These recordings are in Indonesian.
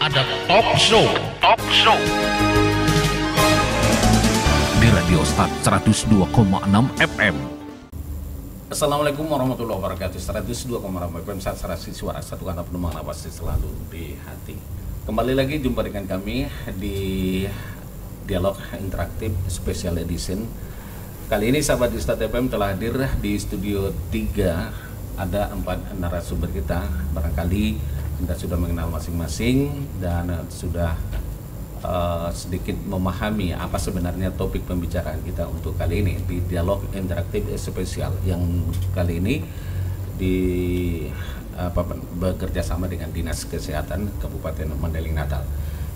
ada talk show di Radio Start 102,6 FM. Assalamualaikum warahmatullahi wabarakatuh. 102,6 FM, saat suara satu kata penumpang pasti selalu di hati. Kembali lagi jumpa dengan kami di Dialog Interaktif Special Edition. Kali ini sahabat di Start FM telah hadir di studio 3. Ada 4 narasumber kita. Barangkali Anda sudah mengenal masing-masing dan sudah sedikit memahami apa sebenarnya topik pembicaraan kita untuk kali ini di Dialog Interaktif Spesial yang kali ini bekerja sama dengan Dinas Kesehatan Kabupaten Mandailing Natal.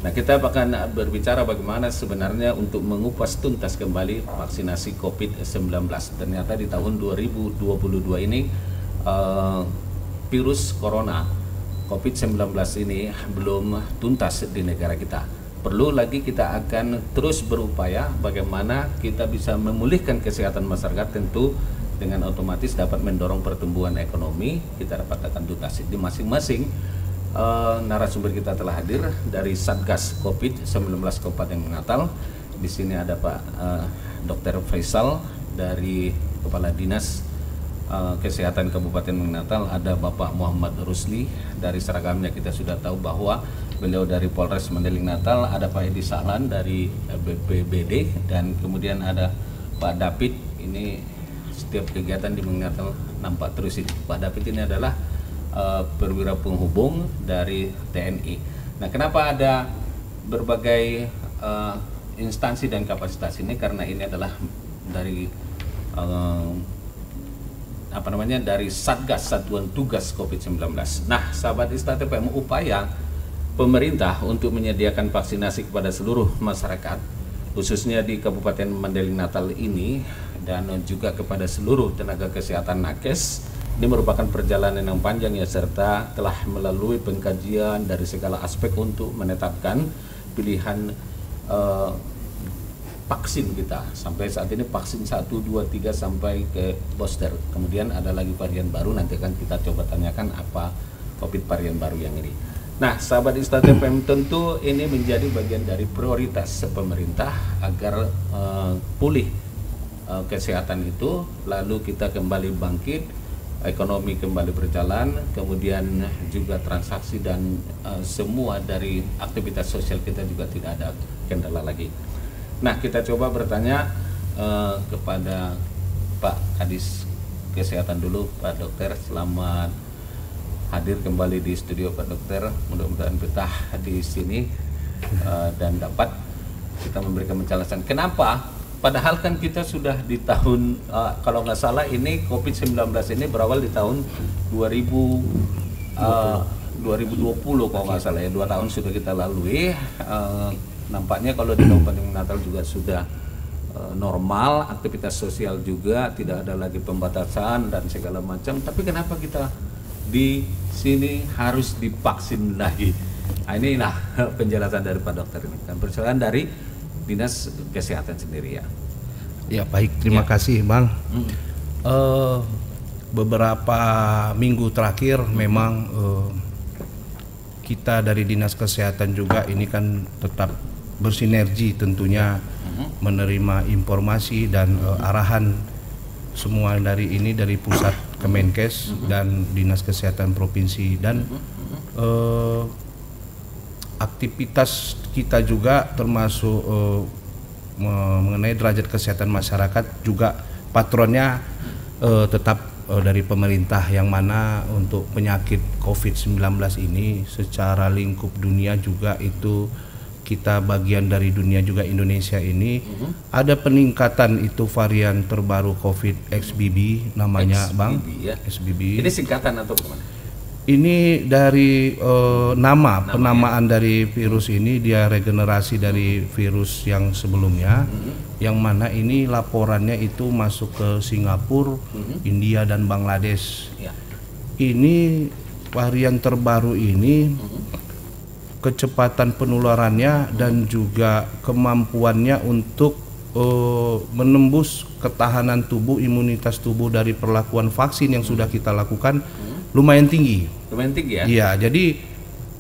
Nah, kita akan berbicara bagaimana sebenarnya untuk mengupas tuntas kembali vaksinasi COVID-19. Ternyata di tahun 2022 ini virus corona COVID-19 ini belum tuntas di negara kita. Perlu lagi kita akan terus berupaya bagaimana kita bisa memulihkan kesehatan masyarakat, tentu dengan otomatis dapat mendorong pertumbuhan ekonomi. Kita dapat akan tuntas di masing-masing narasumber kita telah hadir dari Satgas COVID-19 Kabupaten Natal. Di sini ada Pak Dr. Faisal dari Kepala Dinas Kesehatan Kabupaten Natal, ada Bapak Muhammad Rusli. Dari seragamnya kita sudah tahu bahwa beliau dari Polres Mandailing Natal. Ada Pak Edi Sahlan dari BPBD, dan kemudian ada Pak David. Ini setiap kegiatan di Natal nampak terus ini. Pak David ini adalah perwira penghubung dari TNI. Nah, kenapa ada berbagai instansi dan kapasitas ini? Karena ini adalah dari dari Satgas Satuan Tugas COVID-19. Nah, sahabat Start FM, upaya pemerintah untuk menyediakan vaksinasi kepada seluruh masyarakat, khususnya di Kabupaten Mandailing Natal ini, dan juga kepada seluruh tenaga kesehatan nakes, ini merupakan perjalanan yang panjang ya, serta telah melalui pengkajian dari segala aspek untuk menetapkan pilihan vaksin kita. Sampai saat ini vaksin 1, 2, 3 sampai ke booster. Kemudian ada lagi varian baru, nanti akan kita coba tanyakan apa COVID varian baru yang ini. Nah, sahabat Start FM, tentu ini menjadi bagian dari prioritas pemerintah agar pulih kesehatan itu, lalu kita kembali bangkit, ekonomi kembali berjalan, kemudian juga transaksi dan semua dari aktivitas sosial kita juga tidak ada kendala lagi. Nah, kita coba bertanya kepada Pak Kadis Kesehatan dulu, Pak Dokter. Selamat hadir kembali di studio, Pak Dokter. Mudah-mudahan betah di sini dan dapat kita memberikan penjelasan kenapa. Padahal kan kita sudah di tahun, kalau nggak salah ini COVID-19 ini berawal di tahun 2020 kalau nggak salah ya, 2 tahun sudah kita lalui. Nampaknya kalau di Kabupaten Natal juga sudah normal, aktivitas sosial juga tidak ada lagi pembatasan dan segala macam. Tapi kenapa kita di sini harus divaksin lagi? Nah, inilah penjelasan dari Pak Dokter ini, dan penjelasan dari Dinas Kesehatan sendiri ya. Ya, baik, terima kasih Bang. Beberapa minggu terakhir memang kita dari Dinas Kesehatan juga ini kan tetap bersinergi tentunya, menerima informasi dan arahan semua dari pusat Kemenkes dan Dinas Kesehatan Provinsi, dan aktivitas kita juga termasuk mengenai derajat kesehatan masyarakat juga patronnya tetap dari pemerintah, yang mana untuk penyakit COVID-19 ini secara lingkup dunia juga itu kita bagian dari dunia juga. Indonesia ini ada peningkatan itu varian terbaru COVID XBB namanya, XBB, Bang ya? XBB. Ini singkatan atau gimana? Ini dari penamaan dari virus ini, dia regenerasi dari virus yang sebelumnya, yang mana ini laporannya itu masuk ke Singapura, India dan Bangladesh. Ya. Ini varian terbaru ini kecepatan penularannya dan juga kemampuannya untuk menembus ketahanan tubuh, imunitas tubuh dari perlakuan vaksin yang sudah kita lakukan lumayan tinggi. Lumayan tinggi ya? Iya, jadi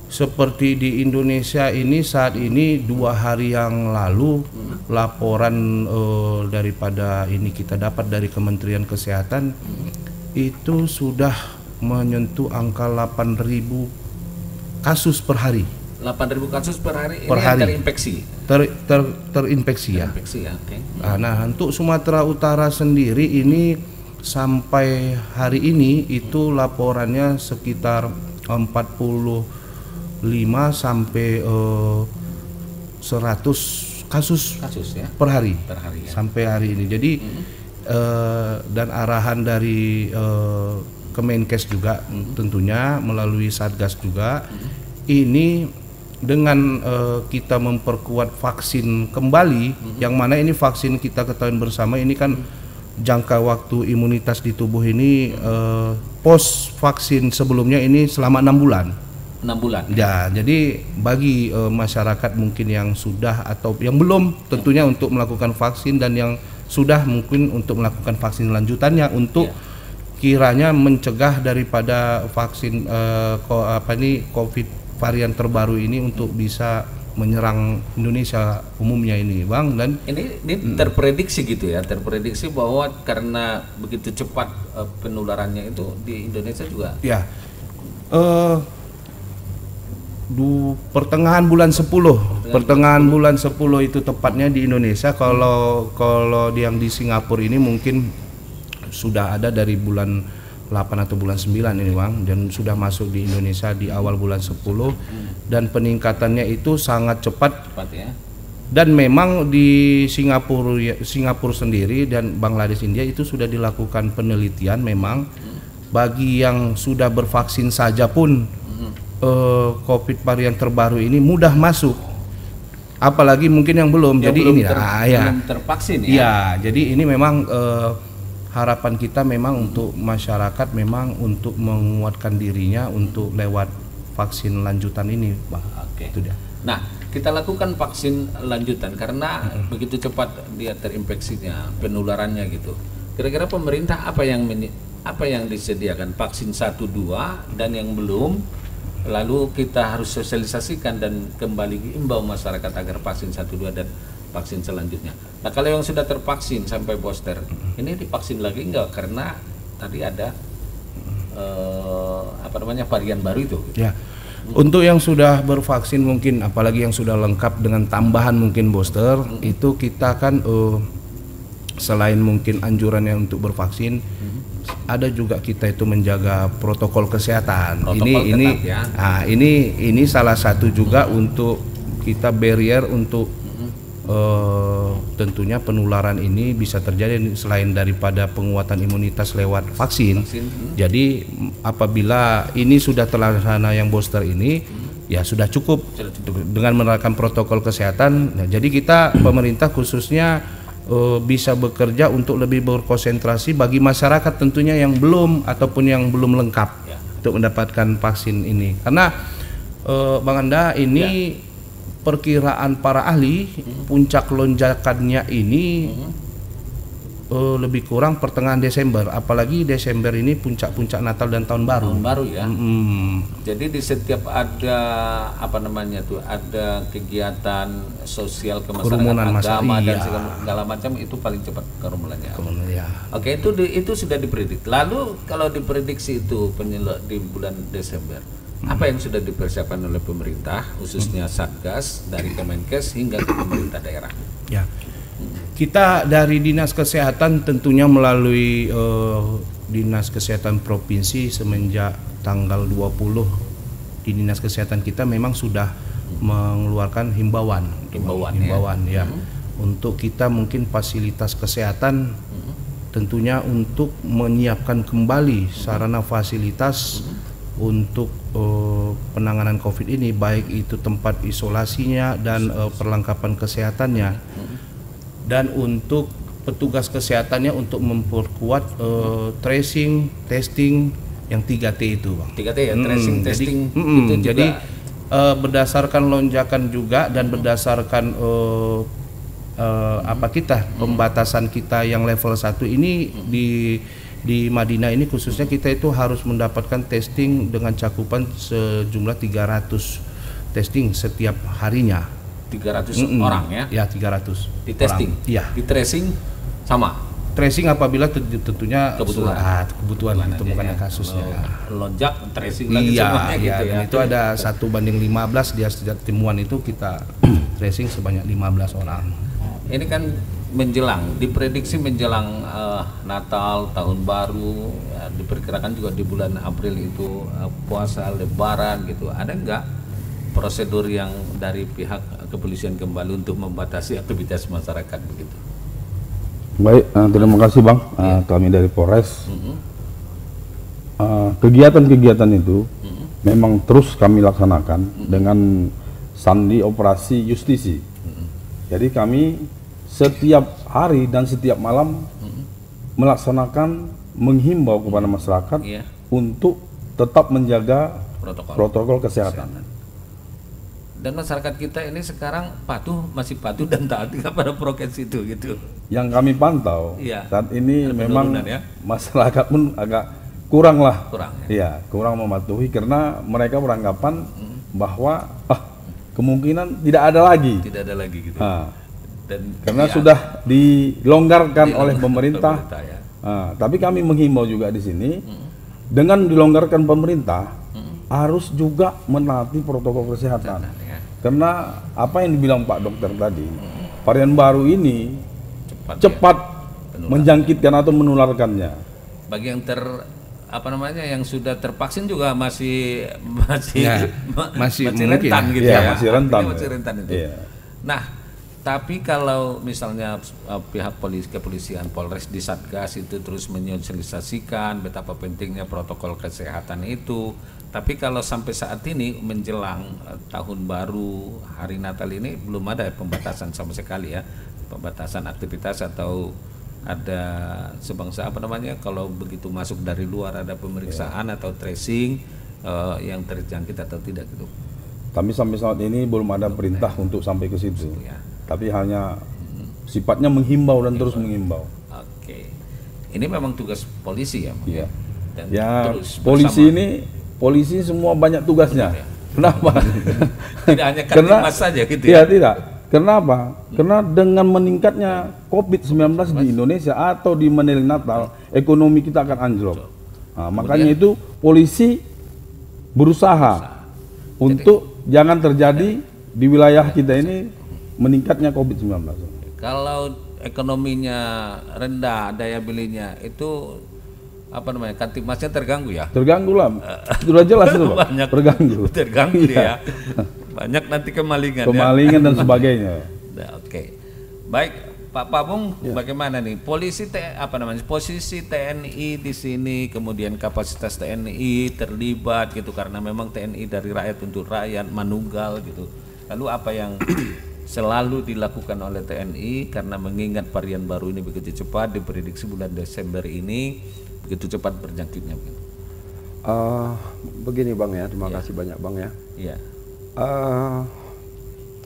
seperti di Indonesia ini saat ini 2 hari yang lalu laporan daripada ini kita dapat dari Kementerian Kesehatan itu sudah menyentuh angka 8.000 kasus per hari. 8.000 kasus per hari Per ini hari. yang terinfeksi. Terinfeksi ya. Terinfeksi ya, oke. Nah, untuk Sumatera Utara sendiri ini sampai hari ini itu laporannya sekitar 45 sampai 100 kasus ya per hari per hari ya. sampai hari ini. Jadi dan arahan dari Kemenkes juga tentunya melalui Satgas juga ini dengan kita memperkuat vaksin kembali, yang mana ini vaksin kita ketahui bersama ini kan jangka waktu imunitas di tubuh ini pos vaksin sebelumnya ini selama 6 bulan. 6 bulan. Ya, jadi bagi masyarakat mungkin yang sudah atau yang belum tentunya untuk melakukan vaksin, dan yang sudah mungkin untuk melakukan vaksin lanjutannya untuk kiranya mencegah daripada vaksin COVID varian terbaru ini untuk bisa menyerang Indonesia umumnya ini, Bang. Dan ini terprediksi gitu ya, terprediksi bahwa karena begitu cepat penularannya itu di Indonesia juga. Ya. Pertengahan bulan 10 itu tepatnya di Indonesia. Kalau yang di Singapura ini mungkin sudah ada dari bulan 8 atau bulan 9 ini, Bang, dan sudah masuk di Indonesia di awal bulan 10 dan peningkatannya itu sangat cepat ya. Dan memang di Singapura sendiri dan Bangladesh, India itu sudah dilakukan penelitian memang bagi yang sudah bervaksin saja pun COVID varian terbaru ini mudah masuk, apalagi mungkin yang belum. Jadi belum ini belum tervaksin ya. Ya, jadi ini memang harapan kita memang untuk masyarakat memang untuk menguatkan dirinya untuk lewat vaksin lanjutan ini, Bang. Oke. Itu dia. Nah, kita lakukan vaksin lanjutan karena begitu cepat dia terinfeksinya, penularannya gitu. Kira-kira pemerintah apa yang disediakan, vaksin 1, 2 dan yang belum, lalu kita harus sosialisasikan dan kembali imbau masyarakat agar vaksin 1, 2 dan vaksin selanjutnya. Nah, kalau yang sudah tervaksin sampai booster, ini divaksin lagi enggak? Karena tadi ada varian baru itu. Ya. Untuk yang sudah bervaksin mungkin, apalagi yang sudah lengkap dengan tambahan mungkin booster, itu kita kan selain mungkin anjurannya untuk bervaksin, ada juga kita itu menjaga protokol kesehatan. Ini salah satu juga untuk kita barrier untuk tentunya penularan ini bisa terjadi selain daripada penguatan imunitas lewat vaksin. Jadi apabila ini sudah terlaksana yang booster ini, ya sudah cukup dengan menerapkan protokol kesehatan. Nah, jadi kita pemerintah khususnya bisa bekerja untuk lebih berkonsentrasi bagi masyarakat tentunya yang belum ataupun yang belum lengkap untuk mendapatkan vaksin ini. Karena Bang Anda ini perkiraan para ahli puncak lonjakannya ini lebih kurang pertengahan Desember, apalagi Desember ini puncak-puncak Natal dan Tahun Baru. Tahun Baru ya. Jadi di setiap ada ada kegiatan sosial kemasyarakatan, agama dan segala macam itu paling cepat kerumulannya. Oke, itu sudah diprediksi. Lalu kalau diprediksi itu di bulan Desember, apa yang sudah dipersiapkan oleh pemerintah khususnya Satgas dari Kemenkes hingga ke pemerintah daerah? Ya. Kita dari Dinas Kesehatan tentunya melalui Dinas Kesehatan Provinsi semenjak tanggal 20 di Dinas Kesehatan kita memang sudah mengeluarkan himbauan ya. Untuk kita mungkin fasilitas kesehatan tentunya untuk menyiapkan kembali sarana fasilitas untuk penanganan COVID ini, baik itu tempat isolasinya dan perlengkapan kesehatannya. Dan untuk petugas kesehatannya untuk memperkuat tracing, testing yang 3T itu, Bang. 3T ya, tracing, testing. Jadi berdasarkan lonjakan juga dan berdasarkan pembatasan kita yang level 1 ini di Madinah ini khususnya kita itu harus mendapatkan testing dengan cakupan sejumlah 300 testing setiap harinya. 300 orang ya? Ya, 300 Di testing? Iya. Di tracing sama? Tracing apabila tentunya kebutuhan ditemukannya ya. kasusnya. Lonjak tracing lagi semuanya iya, gitu ya. dan itu ada 1:15 dia setiap temuan itu kita tracing sebanyak 15 orang. Ini kan menjelang, diprediksi menjelang Natal, Tahun Baru, ya, diperkirakan juga di bulan April itu puasa, Lebaran gitu. Ada nggak prosedur yang dari pihak kepolisian kembali untuk membatasi aktivitas masyarakat begitu? Baik, terima kasih Bang. Kami dari Polres. Kegiatan-kegiatan itu memang terus kami laksanakan dengan sandi operasi justisi. Jadi kami setiap hari dan setiap malam melaksanakan menghimbau kepada masyarakat untuk tetap menjaga protokol kesehatan. Dan masyarakat kita ini sekarang masih patuh dan taat kepada prokes itu gitu. Yang kami pantau saat ini memang ya? masyarakat pun agak kurang lah. Kurang mematuhi karena mereka beranggapan bahwa kemungkinan tidak ada lagi. Tidak ada lagi gitu. Dan karena sudah dilonggarkan oleh pemerintah. Tapi kami menghimbau juga di sini dengan dilonggarkan pemerintah harus juga menaati protokol kesehatan. Karena apa yang dibilang Pak Dokter tadi, varian baru ini cepat menjangkitkan atau menularkannya. Bagi yang yang sudah tervaksin juga masih rentan gitu ya. Masih rentan. Masih rentan itu. Nah, tapi kalau misalnya pihak kepolisian Polres di Satgas itu terus menyosialisasikan betapa pentingnya protokol kesehatan itu, tapi kalau sampai saat ini menjelang tahun baru, hari Natal ini belum ada pembatasan sama sekali ya, pembatasan aktivitas atau ada sebangsa kalau begitu masuk dari luar ada pemeriksaan atau tracing yang terjangkit atau tidak gitu. Kami sampai saat ini belum ada perintah untuk sampai ke situ. Tapi hanya sifatnya menghimbau dan terus menghimbau. Oke. Ini memang tugas polisi ya? Iya. Dan terus polisi semua banyak tugasnya. Kenapa? Tidak hanya Kantipmas saja gitu ya? Tidak. Kenapa? Karena dengan meningkatnya COVID-19 di Indonesia atau di menjelang Natal, ekonomi kita akan anjlok. Makanya itu polisi berusaha untuk jangan terjadi di wilayah kita ini meningkatnya COVID-19. Kalau ekonominya rendah, daya belinya itu Kantipmasnya terganggu ya? Terganggu lah, sudah jelas itu Pak. Banyak terganggu dia. Banyak nanti kemalingan dan sebagainya. Oke. Baik, Pak Pabung, bagaimana nih posisi TNI di sini, kemudian kapasitas TNI terlibat gitu karena memang TNI dari rakyat untuk rakyat, manunggal gitu. Lalu apa yang selalu dilakukan oleh TNI karena mengingat varian baru ini begitu cepat, diprediksi bulan Desember ini begitu cepat berjangkitnya begitu. Begini Bang ya, terima kasih banyak Bang ya. Iya.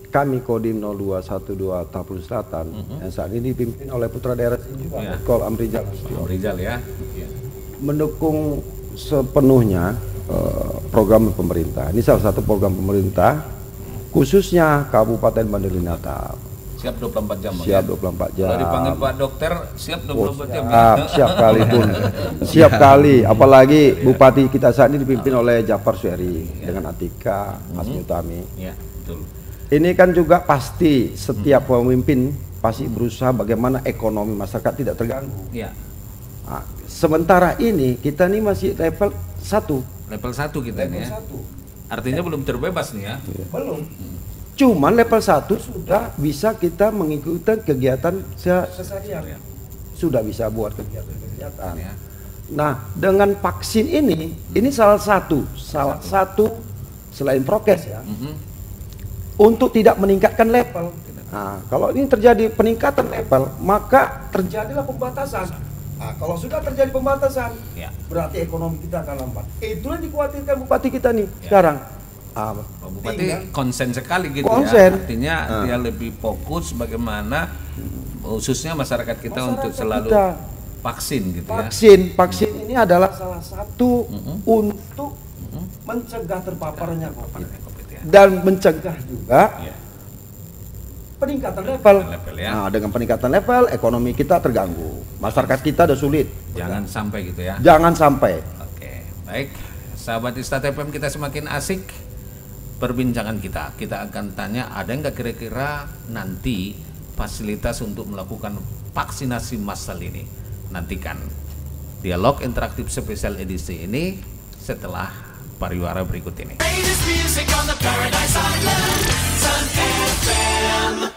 Kami Kodim 0212 Tapus Selatan yang saat ini dipimpin oleh putra daerah juga, Kol Amrijal. Amrijal ya. Mendukung sepenuhnya program pemerintah. Ini salah satu program pemerintah khususnya Kabupaten Mandailing Natal. Siap 24 jam. Siap 24 jam. Kalau dipanggil Pak Dokter, siap 24 jam. Siap kali pun. Siap kali, apalagi Bupati kita saat ini dipimpin oleh Jafar Sueri dengan Atika Asmi Utami. Iya, betul. Ini kan juga pasti setiap pemimpin pasti berusaha bagaimana ekonomi masyarakat tidak terganggu. Iya. Nah, sementara ini kita ini masih level 1. Level 1 kita ini ya. Artinya belum terbebas nih ya. Belum. Cuman level 1 sudah bisa kita mengikuti kegiatan sehari-hari. Sudah bisa buat kegiatan. Ya. Nah, dengan vaksin ini salah satu selain prokes ya. Untuk tidak meningkatkan level. Nah, kalau ini terjadi peningkatan level, maka terjadilah pembatasan. Nah, kalau sudah terjadi pembatasan, berarti ekonomi kita akan lambat. Itulah dikhawatirkan Bupati kita nih sekarang. Bupati konsen sekali gitu ya. Artinya dia lebih fokus bagaimana khususnya masyarakat kita untuk selalu vaksin gitu ya. Vaksin ini adalah salah satu untuk mencegah terpaparnya COVID ya. dan mencegah juga peningkatan level. Ya. Nah, dengan peningkatan level, ekonomi kita terganggu, masyarakat kita udah sulit. Jangan sampai gitu ya. Jangan sampai. Oke, baik. Sahabat Istat FM, kita semakin asik perbincangan kita. Kita akan tanya, ada nggak kira-kira nanti fasilitas untuk melakukan vaksinasi massal ini? Nantikan dialog interaktif spesial edisi ini setelah pariwara berikut ini. Greatest music on the Paradise Island, Sun FM.